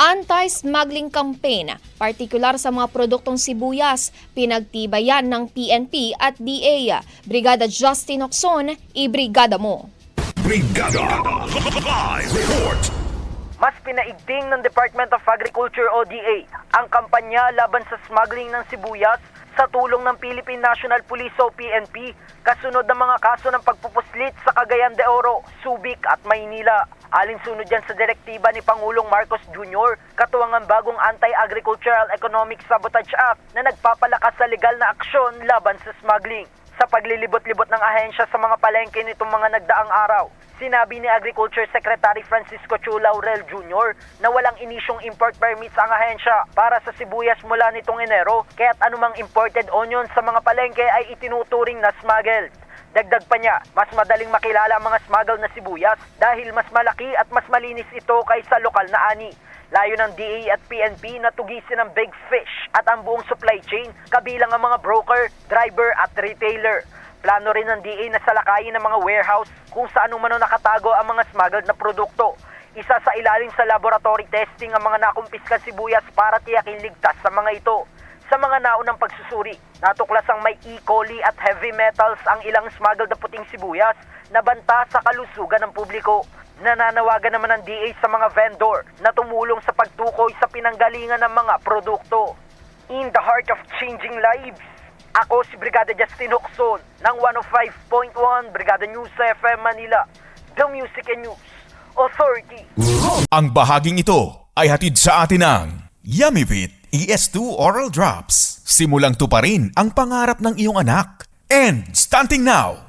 Anti-smuggling campaign, partikular sa mga produktong sibuyas, pinagtibayan ng PNP at DA. Brigada Justin Ocson, ibrigada mo. Brigada Live Report. Mas pinaigting ng Department of Agriculture o DA ang kampanya laban sa smuggling ng sibuyas sa tulong ng Philippine National Police o PNP kasunod ng mga kaso ng pagpupuslit sa Cagayan de Oro, Subic at Maynila. Alinsunod yan sa direktiba ni Pangulong Marcos Jr., katuwang ang bagong Anti-Agricultural Economic Sabotage Act na nagpapalakas sa legal na aksyon laban sa smuggling. Sa paglilibot-libot ng ahensya sa mga palengke nitong mga nagdaang araw, sinabi ni Agriculture Secretary Francisco Chu Laurel Jr. na walang inisyong import permits ang ahensya para sa sibuyas mula nitong Enero, kaya't anumang imported onion sa mga palengke ay itinuturing na smuggled. Dagdag pa niya, mas madaling makilala ang mga smuggled na sibuyas dahil mas malaki at mas malinis ito kaysa lokal na ani. Layo ng DA at PNP na tugisin ang big fish at ang buong supply chain kabilang ang mga broker, driver at retailer. Plano rin ng DA na salakayin ng mga warehouse kung saan umano nakatago ang mga smuggled na produkto. Isa sa ilalim sa laboratory testing ang mga nakumpiskang sibuyas para tiyaking ligtas sa mga ito. Sa mga naunang pagsusuri, natuklas ang may E. coli at heavy metals ang ilang smuggled na puting sibuyas na banta sa kalusugan ng publiko. Nananawagan naman ng DA sa mga vendor na tumulong sa pagtukoy sa pinanggalingan ng mga produkto. In the heart of changing lives, ako si Brigada Justin Ocson ng 105.1 Brigada News FM Manila, The Music and News Authority. Ang bahaging ito ay hatid sa atin ng Yummyvit ES2 Oral Drops. Simulang tuparin ang pangarap ng iyong anak. And starting now,